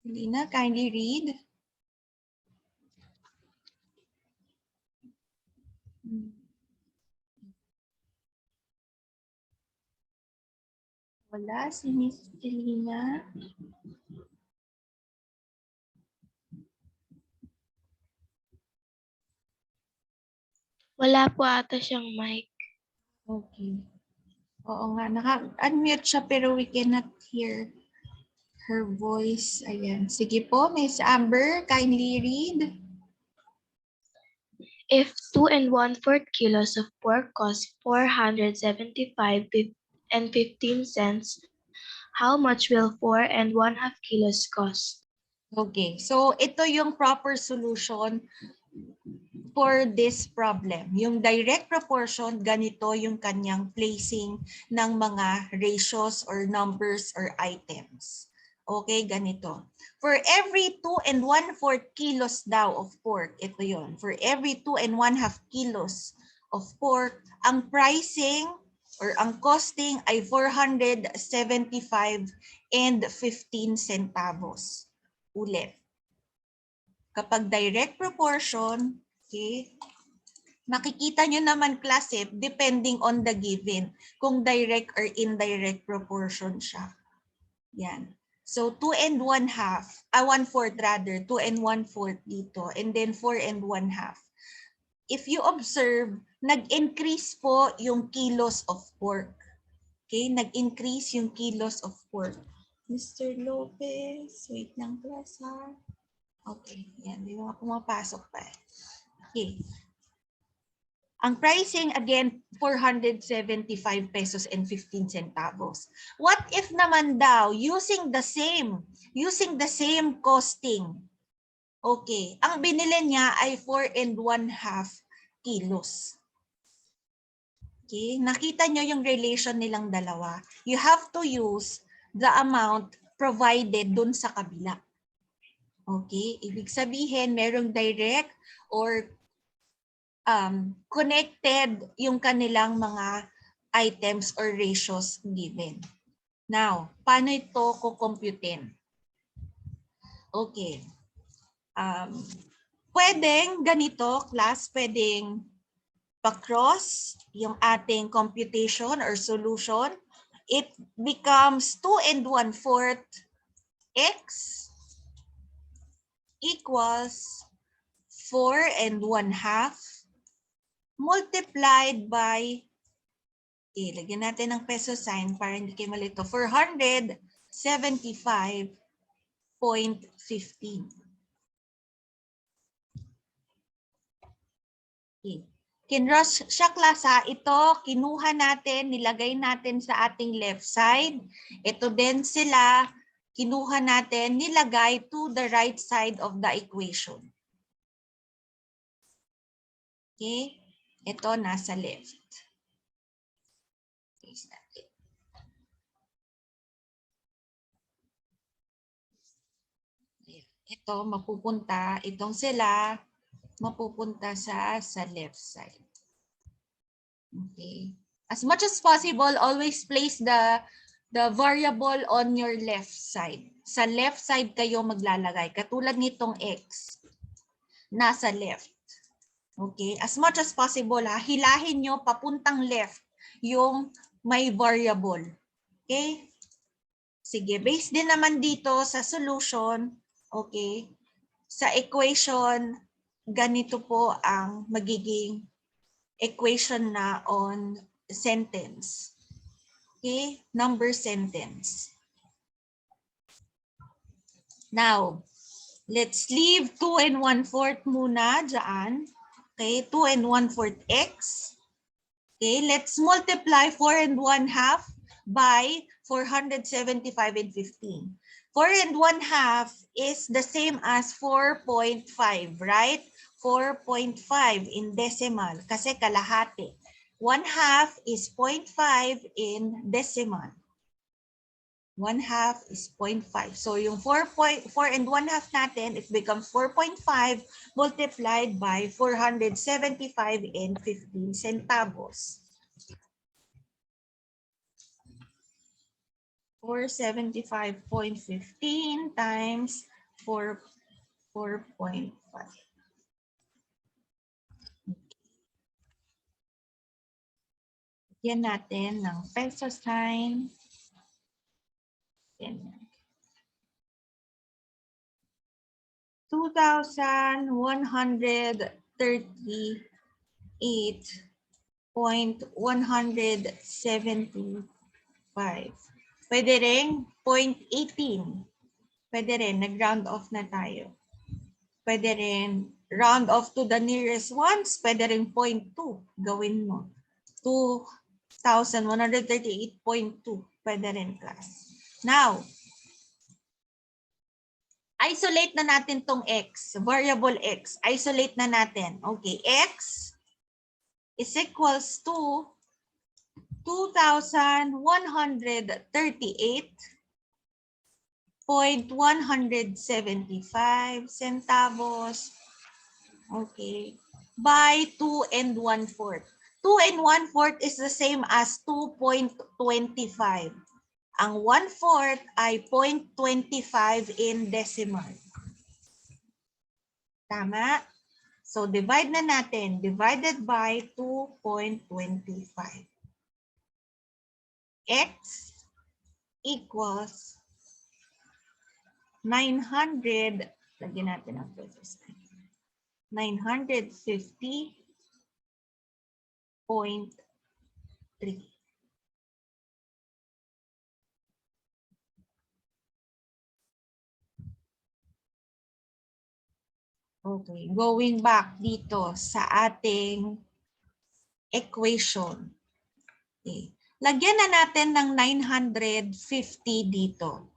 Lina, kindly read. Wala si Miss Lina. Wala po ata siyang mic. Okay. Oo nga, naka-unmute siya pero we cannot hear her voice. Ayan. Sige po, Miss Amber, kindly read. If 2 1/4 kilos of pork cost 475 and 15 cents, how much will 4 1/2 kilos cost? Okay, so ito yung proper solution for this problem. Yung direct proportion, ganito yung kanyang placing ng mga ratios or numbers or items. Okay, ganito. For every 2 1/4 kilos daw of pork, ito yon. For every 2 1/2 kilos of pork, ang pricing or ang costing ay 475 and 15 centavos. Ulit. Kapag direct proportion, okay, makikita nyo naman klase depending on the given, kung direct or indirect proportion siya. Yan. So 2 1/2, 1/4 rather, 2 1/4 dito, and then 4 1/2. If you observe, nag-increase po yung kilos of pork. Okay, nag-increase yung kilos of pork. Mr. Lopez, wait lang class ha. Okay, yan. Di ba pumapasok pa eh. Okay. Ang pricing, again, 475 pesos and 15 centavos. What if naman daw, using the same costing, okay, ang binili niya ay 4 1/2 kilos. Okay, nakita nyo yung relation nilang dalawa. You have to use the amount provided dun sa kabila. Okay, ibig sabihin merong direct or connected yung kanilang mga items or ratios given. Now, paano ito kukomputin? Okay. Pwedeng ganito, class, pwedeng pa-cross yung ating computation or solution. It becomes 2 1/4 x equals 4 1/2 multiplied by, okay, lagyan natin ng peso sign para hindi kayo malito, 475.15. Okay. Kinross siya klasa, ito kinuha natin, nilagay natin sa ating left side. Ito din sila, kinuha natin, nilagay to the right side of the equation. Okay? Ito nasa left. Ito mapupunta, itong sila mapupunta sa left side. Okay. As much as possible, always place the variable on your left side. Sa left side kayo maglalagay. Katulad nitong x, nasa left. Okay. As much as possible, ha, hilahin nyo papuntang left yung may variable. Okay. Sige, based din naman dito sa solution, okay, sa equation, ganito po ang magiging equation na on sentence. Okay, number sentence. Now, let's leave 2 1/4 muna dyan. Okay, 2 1/4 x. Okay, let's multiply 4 1/2 by 475 and 15. 4 1/2 is the same as 4.5, right? 4.5 in decimal kasi kalahati. 1/2 is 0.5 in decimal. 1/2 is 0.5. So yung 4 1/2 natin, it becomes 4.5 multiplied by 475 and 15 centavos. 475.15 times 4.5. Yan natin ng peso sign. Yan. 2,138.175. Pwede rin 0.18. Pwede rin, nag-round off na tayo. Pwede rin round off to the nearest ones. Pwede rin 0.2. Gawin mo. 2,138.2. Pwede rin, class. Now, isolate na natin tong x. Variable x. Isolate na natin. Okay, x is equals to 2,138.175 centavos. Okay. By 2 and 1/4. 2 and 1/4 is the same as 2.25. Ang 1/4 ay 0.25 in decimal. Tama? So divide na natin. Divided by 2.25. X equals 900. Lagyan natin ang pesos. 950.3. Okay, going back dito sa ating equation. Okay. Lagyan na natin ng 950 dito.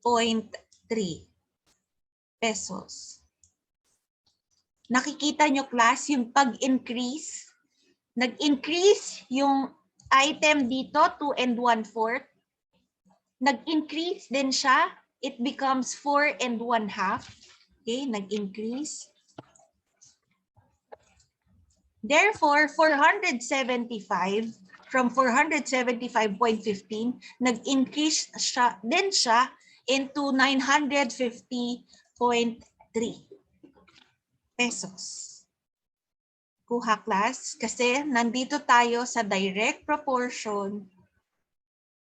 0.3 pesos. Nakikita nyo, class, yung pag-increase. Nag-increase yung item dito, 2 and 1/4. Nag-increase din siya. It becomes 4 and 1/2. Okay, nag-increase. Therefore, 475 from 475.15, nag-increase siya into 950.3 pesos. Kuha, class, kasi nandito tayo sa direct proportion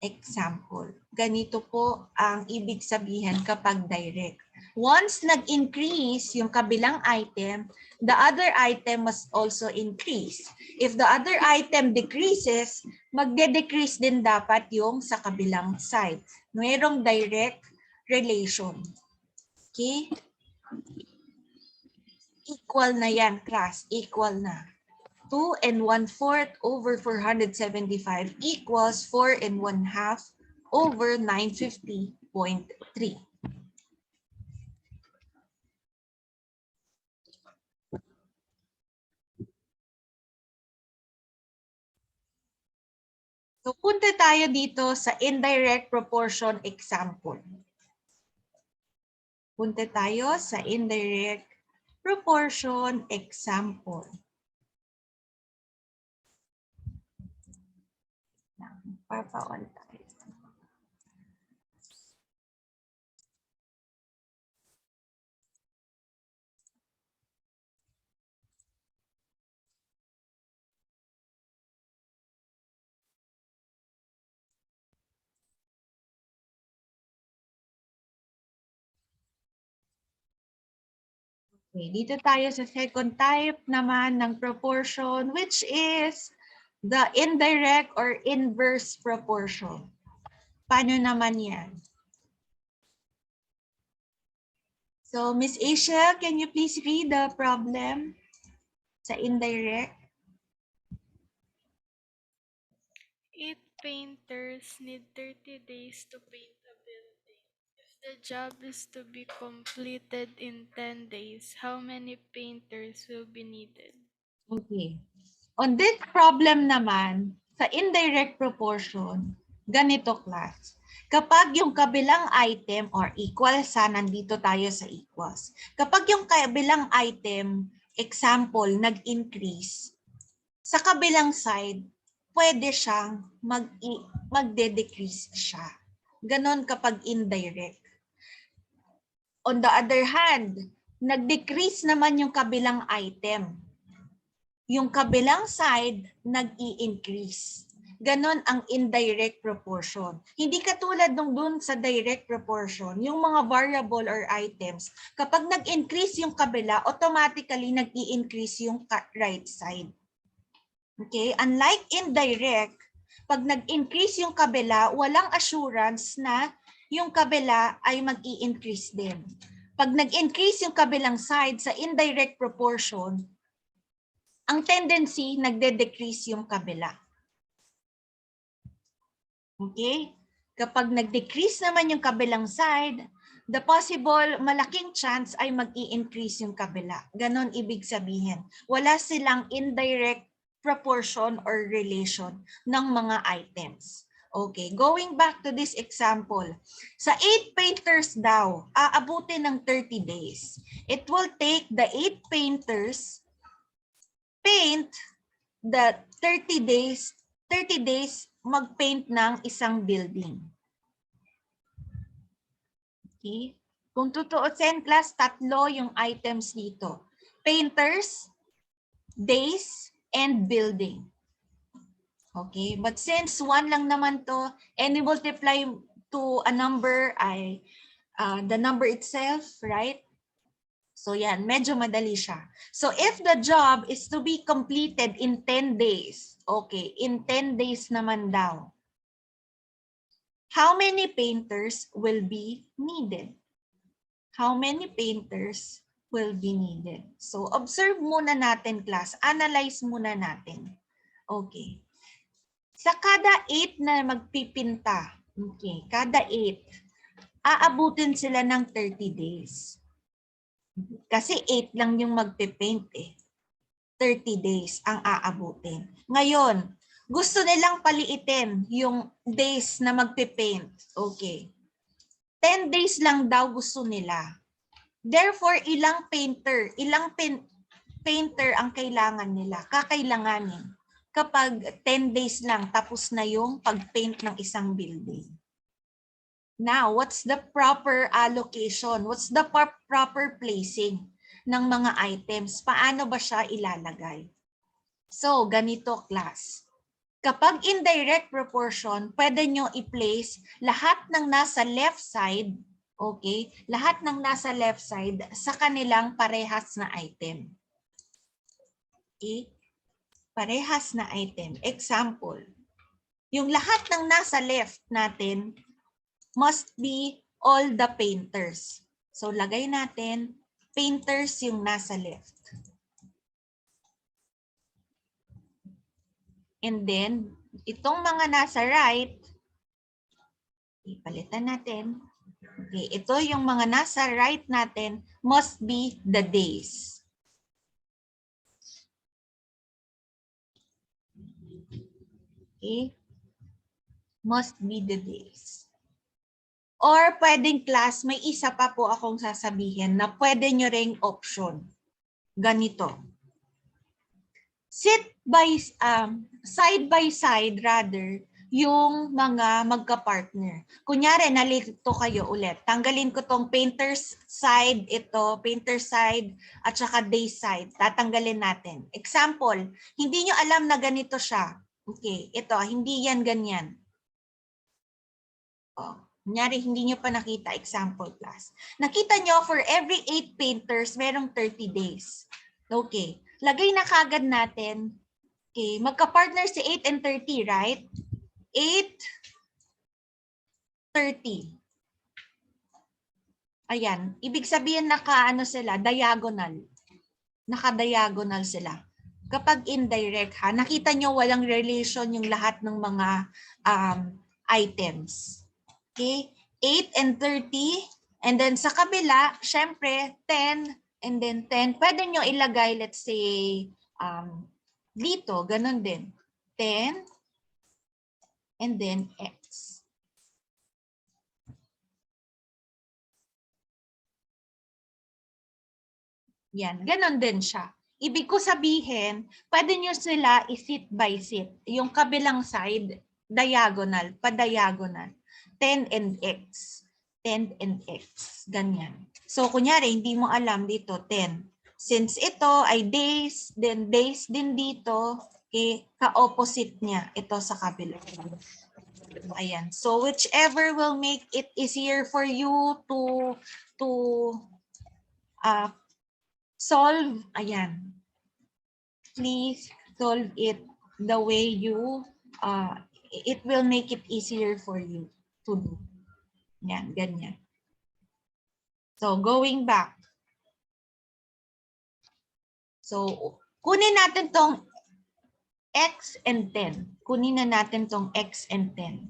example. Ganito po ang ibig sabihin kapag direct. Once nag-increase yung kabilang item, the other item must also increase. If the other item decreases, magde-decrease din dapat yung sa kabilang side. Mayroong direct relation. Okay? Equal na yan, class. Equal na. 2 and 1/4 over 475 equals 4 and 1/2 over 950.3. So punta tayo dito sa indirect proportion example. Punta tayo sa indirect proportion example. Papa-on tayo. Okay, dito tayo sa second type naman ng proportion, which is the indirect or inverse proportion. Paano naman yan? So, Miss Asia, can you please read the problem sa indirect? 8 painters need 30 days to paint a building. If the job is to be completed in 10 days, how many painters will be needed? Okay. On this problem naman, sa indirect proportion, ganito, class. Kapag yung kabilang item or equal sa, nandito tayo sa equals. Kapag yung kabilang item, example, nag-increase, sa kabilang side, pwede siyang magde-decrease siya. Ganon kapag indirect. On the other hand, nag-decrease naman yung kabilang item. Yung kabilang side, nag-i-increase. Ganon ang indirect proportion. Hindi katulad nung dun sa direct proportion, yung mga variable or items, kapag nag-increase yung kabila, automatically nag-i-increase yung right side. Okay? Unlike indirect, pag nag-increase yung kabila, walang assurance na yung kabila ay mag-i-increase din. Pag nag-increase yung kabilang side sa indirect proportion, ang tendency, nagde-decrease yung kabila. Okay? Kapag nag-decrease naman yung kabilang side, the possible, malaking chance ay mag-i-increase yung kabila. Ganon ibig sabihin. Wala silang indirect proportion or relation ng mga items. Okay, going back to this example. Sa 8 painters daw, aabutin ng 30 days. It will take the 8 painters paint the 30 days mag-paint ng isang building. Okay? Kung tutuusin, class, tatlo yung items dito. Painters, days, and building. Okay? But since one lang naman to, and you multiply to a number ay the number itself, right? So yan, medyo madali siya. So if the job is to be completed in 10 days, okay, in 10 days naman daw, how many painters will be needed? How many painters will be needed? So observe muna natin, class. Analyze muna natin. Okay. Sa kada 8 na magpipinta, okay, kada 8, aabutin sila ng 30 days. Kasi 8 lang yung magpipaint eh. 30 days ang aabutin. Ngayon, gusto nilang paliitin yung days na magpipaint. Okay. 10 days lang daw gusto nila. Therefore, ilang painter ang kailangan nila, kakailanganin kapag 10 days lang tapos na yung pag-paint ng isang building. Now, what's the proper allocation? What's the proper placing ng mga items? Paano ba siya ilalagay? So, ganito, class. Kapag indirect proportion, pwede nyo i-place lahat ng nasa left side, okay? Lahat ng nasa left side sa kanilang parehas na item. Okay? Parehas na item. Example, yung lahat ng nasa left natin must be all the painters. So, lagay natin, painters yung nasa left. And then, itong mga nasa right, ipalitan natin. Okay, ito yung mga nasa right natin must be the days. Okay? Must be the days. Or pwedeng, class, may isa pa po akong sasabihin na pwede nyo ring option. Ganito. Side by side rather, yung mga magka-partner. Kunyari, nalito kayo ulit. Tanggalin ko tong painter's side, ito, painter's side, at saka day side. Tatanggalin natin. Example, hindi nyo alam na ganito siya. Okay, ito, hindi yan ganyan. Oh, kunyari, hindi nyo pa nakita. Example, class. Nakita nyo, for every 8 painters, merong 30 days. Okay. Lagay na kagad natin. Okay, magka-partner si 8 and 30, right? 8, 30. Ayan, ibig sabihin naka-ano sila, diagonal. Naka-diagonal sila. Kapag indirect ha, nakita nyo walang relation yung lahat ng mga items. Okay, 8 and 30. And then sa kabila, syempre, 10 and then 10. Pwede nyo ilagay, let's say, dito, ganun din. 10 and then X. Yan, ganun din siya. Ibig ko sabihin, pwede nyo sila i-sit by sit. Yung kabilang side, diagonal, pa-diagonal. 10 and x. 10 and x. Ganyan. So, kunyari, hindi mo alam dito, 10. Since ito ay days, then days din dito, okay, ka-opposite niya. Ito sa kabila. Ayan. So, whichever will make it easier for you to solve, ayan. Please solve it the way you, it will make it easier for you to do. Yan, ganyan. So, going back. So, kunin natin tong x and 10. Kunin na natin tong x and 10.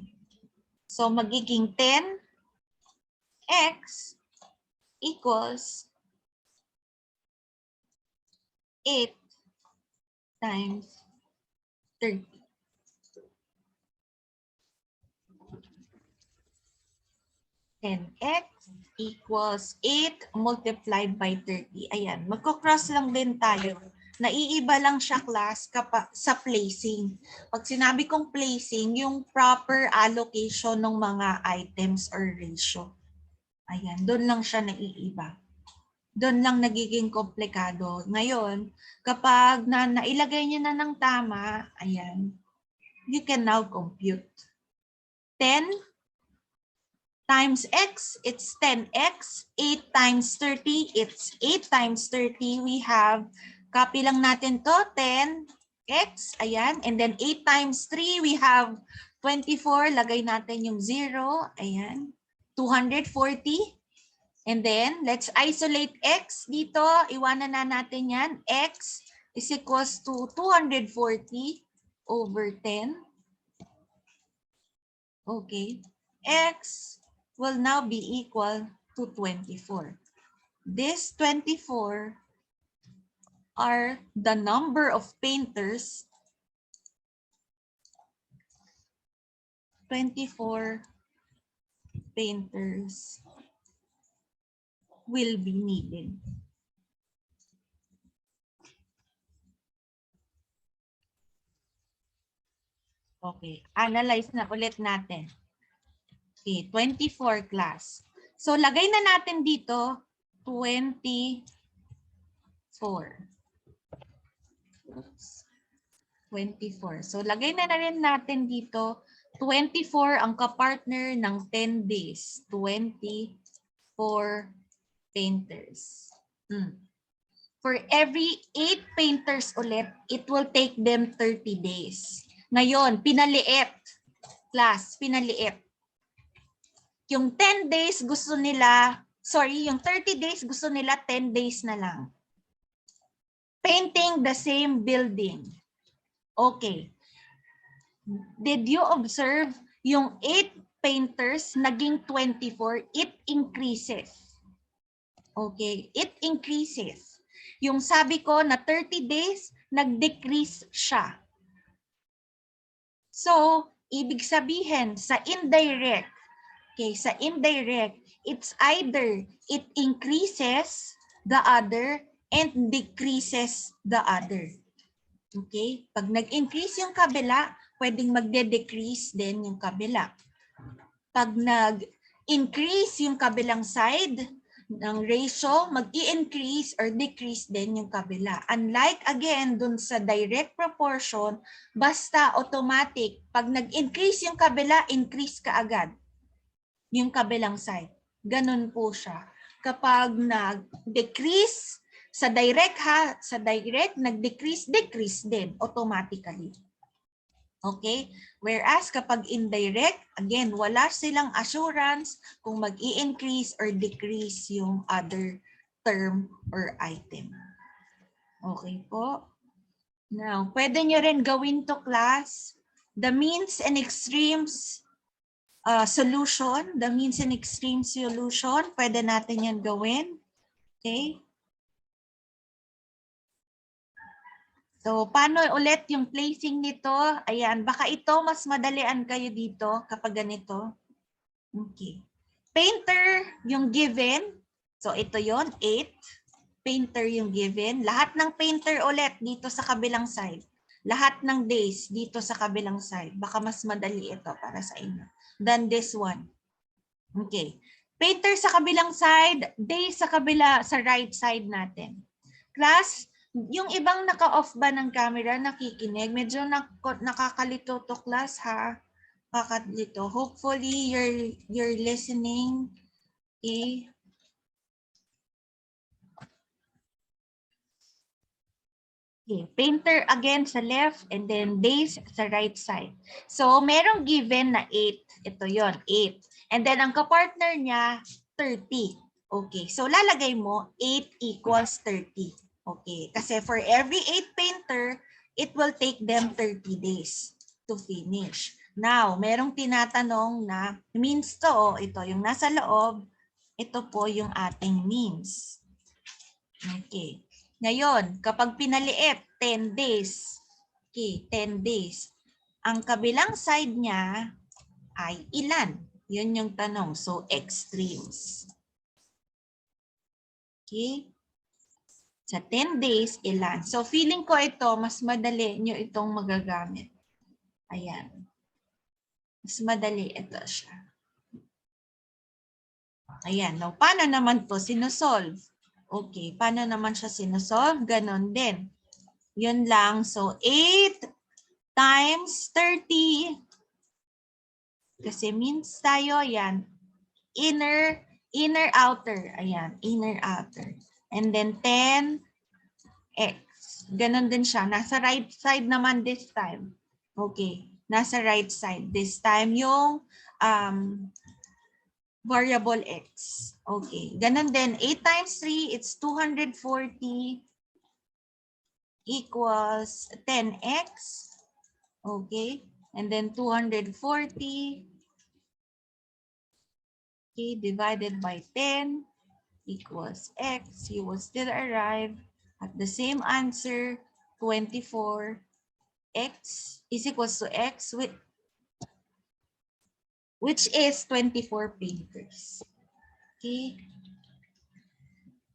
So, magiging 10x equals 8 times 30. 10x equals 8 multiplied by 30. Ayan, magko-cross lang din tayo. Naiiba lang siya class sa placing. Pag sinabi kong placing, yung proper allocation ng mga items or ratio. Ayan, doon lang siya naiiba. Doon lang nagiging komplikado. Ngayon, kapag nailagay niyo na ng tama, ayan, you can now compute. 10 times x, it's 10x. 8 times 30, it's 8 times 30. We have, copy lang natin to, 10x, ayan. And then 8 times 3, we have 24. Lagay natin yung 0, ayan. 240. And then, let's isolate x dito. Iwanan na natin yan. X is equals to 240 over 10. Okay. X will now be equal to 24. This 24 are the number of painters. 24 painters will be needed. Okay, analyze na ulit natin. Okay, 24 class. So, lagay na natin dito, 24. 24. So, lagay na rin natin dito, 24 ang kapartner ng 10 days. 24 painters. For every 8 painters ulit, it will take them 30 days. Ngayon, pinaliit. Class, pinaliit. Yung 10 days gusto nila, yung 30 days gusto nila 10 days na lang. Painting the same building. Okay. Did you observe yung 8 painters naging 24, it increases. Okay, it increases. Yung sabi ko na 30 days, nag-decrease siya. So, ibig sabihin sa indirect, okay, sa indirect, it's either it increases the other and decreases the other. Okay? Pag nag-increase yung kabila, pwedeng magde-decrease din yung kabila. Pag nag-increase yung kabilang side ng ratio, mag-i-increase or decrease din yung kabila. Unlike again, dun sa direct proportion, basta automatic. Pag nag-increase yung kabila, increase ka agad yung kabilang side. Ganun po siya. Kapag nag-decrease sa direct nag-decrease, decrease din automatically. Okay? Whereas kapag indirect, again, wala silang assurance kung mag-i-increase or decrease yung other term or item. Okay po? Now, pwede nyo rin gawin to class. The means and extremes solution, the means and extreme solution, pwede natin yan gawin. Okay? So, paano ulit yung placing nito? Ayan, baka ito mas madalian kayo dito kapag ganito. Okay. Painter yung given. So, ito yon 8. Painter yung given. Lahat ng painter ulit dito sa kabilang side. Lahat ng days dito sa kabilang side. Baka mas madali ito para sa inyo than this one. Okay. Painter sa kabilang side, days sa right side natin. Class, yung ibang naka-off ba ng camera, nakikinig? Medyo nakakalito to class ha. Nakakalito. Hopefully you're listening. Okay. Okay, painter again sa left and then days sa right side. So, merong given na 8. Ito yon 8. And then, ang kapartner niya, 30. Okay, so lalagay mo 8 equals 30. Okay, kasi for every 8 painter, it will take them 30 days to finish. Now, merong tinatanong na means to, ito yung nasa loob, ito po yung ating means. Okay. Ngayon, kapag pinaliit, 10 days. Okay, 10 days. Ang kabilang side niya ay ilan? Yun yung tanong. So, extremes. Okay. Sa 10 days, ilan? So, feeling ko ito, mas madali nyo itong magagamit. Ayan. Mas madali ito siya. Ayan. Now, paano naman to sinusolve? Okay, paano naman siya sinusolve? Ganon din. Yun lang. So, 8 times 30. Kasi means tayo, yan. Inner, outer. Ayan, inner, outer. And then 10x. Ganon din siya. Nasa right side naman this time. Okay. Nasa right side. This time yung variable x. Okay. Ganon din. 8 times 3, it's 240 equals 10x. Okay. And then 240, okay, divided by 10 equals x. You will still arrive at the same answer, 24. X is equals to x, which is 24 painters. Okay.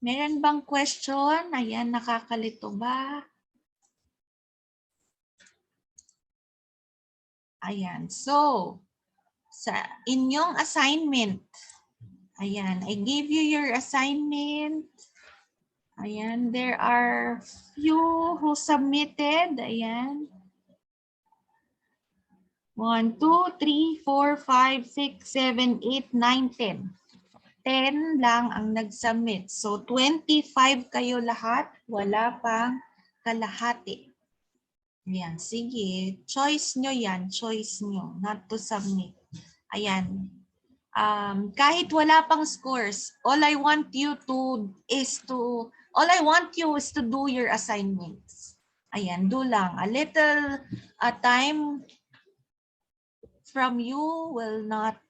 Meron bang question? Ayan, nakakalito ba? Ayan. So, sa inyong assignment, ayan, I gave you your assignment. Ayan, there are few who submitted. Ayan. 1, 2, 3, 4, 5, 6, 7, 8, 9, 10. 10 lang ang nag-submit. So, 25 kayo lahat. Wala pang kalahati. Ayan, sige. Choice nyo yan. Choice nyo not to submit. Ayan. Kahit wala pang scores, all I want you is to do your assignments. Ayan, do lang. A little time from you will not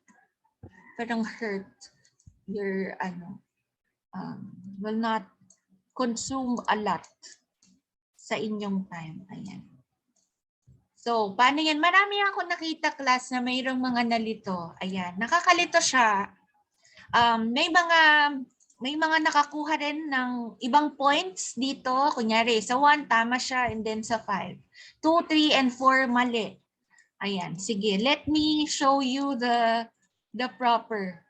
parang hurt your will not consume a lot sa inyong time. Ayan. So, paano yan? Marami ako nakita class na mayroong mga nalito. Ayan, nakakalito siya. May mga nakakuha rin ng ibang points dito. Kunyari, sa 1 tama siya and then sa 5. 2, 3, and 4 mali. Ayan, sige. Let me show you the proper.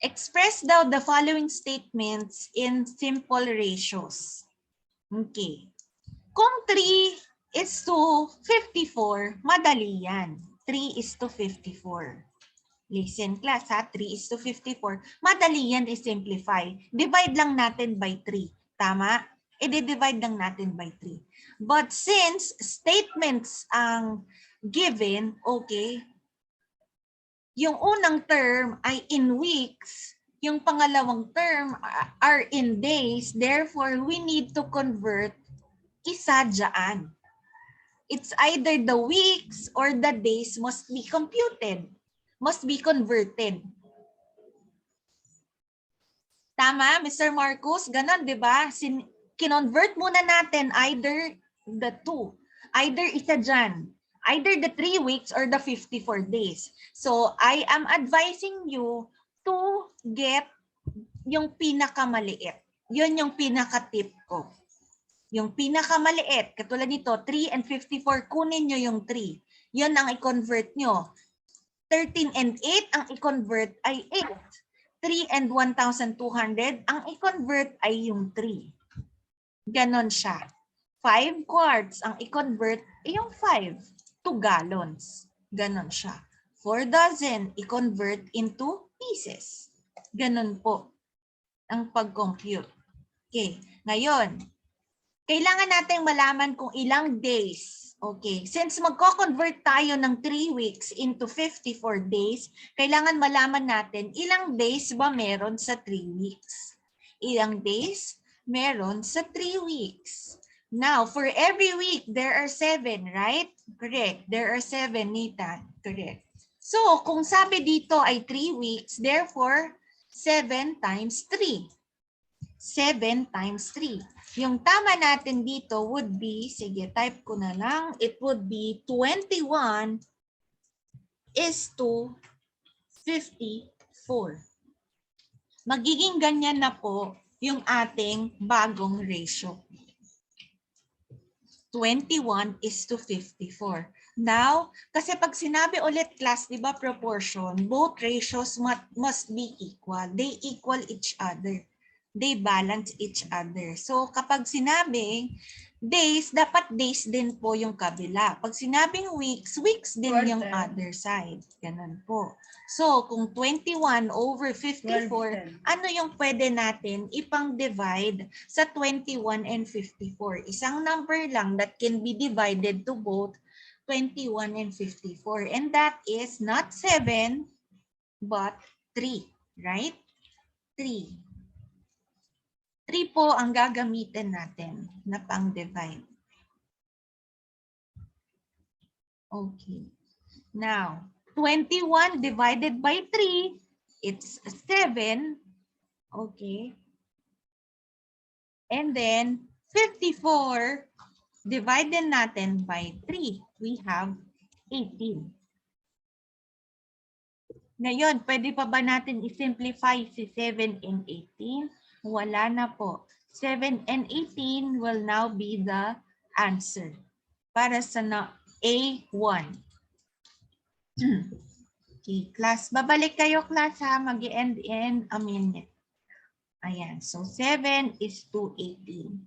Express daw the following statements in simple ratios. Okay. Kung 3 is to 54, madali yan. 3 is to 54. Listen class ha, 3 is to 54. Madali yan i-simplify. Divide lang natin by 3. Tama? I-divide lang natin by 3. But since statements ang given, okay, yung unang term ay in weeks, yung pangalawang term are in days, therefore we need to convert isa dyan. It's either the weeks or the days must be computed, must be converted. Tama, Mr. Marcos? Ganon, di ba? Kinonvert muna natin either the two. Either isa dyan. Either the 3 weeks or the 54 days. So, I am advising you to get yung pinakamaliit. Yun yung pinaka-tip ko. Yung pinakamaliit, katulad nito, 3 and 54, kunin nyo yung 3. Yun ang i-convert nyo. 13 and 8, ang i-convert ay 8. 3 and 1,200, ang i-convert ay yung 3. Ganon siya. 5 quarts, ang i-convert ay yung 5 to gallons. Ganon siya. 4 dozen, i-convert into pieces. Ganon po ang pag-compute. Okay, ngayon, kailangan natin malaman kung ilang days. Okay, since magko-convert tayo ng 3 weeks into 54 days, kailangan malaman natin ilang days ba meron sa 3 weeks. Ilang days meron sa 3 weeks. Now, for every week, there are 7, right? Correct. There are 7, Nathan. Correct. So, kung sabi dito ay 3 weeks, therefore, 7 times 3. 7 times 3. Yung tama natin dito would be, sige, type ko na lang, it would be 21 is to 54. Magiging ganyan na po yung ating bagong ratio. 21 is to 54. Now, kasi pag sinabi ulit class, di ba proportion, both ratios must be equal. They equal each other. They balance each other. So kapag sinabing days, dapat days din po yung kabila. Pag sinabing weeks, weeks din yung other side. Ganun po. So kung 21 over 54, ano yung pwede natin ipang-divide sa 21 and 54? Isang number lang that can be divided to both 21 and 54. And that is not 7, but 3. Right? 3. 3 po ang gagamitin natin na pang-divide. Okay. Now, 21 divided by 3, it's 7. Okay. And then, 54 divided natin by 3. We have 18. Ngayon, pwede pa ba natin i-simplify si 7 and 18? Wala na po. 7 and 18 will now be the answer para sa A1. Okay, class. Babalik kayo, class, ha? Mag-end in a minute. Ayan. So, 7 is to 18.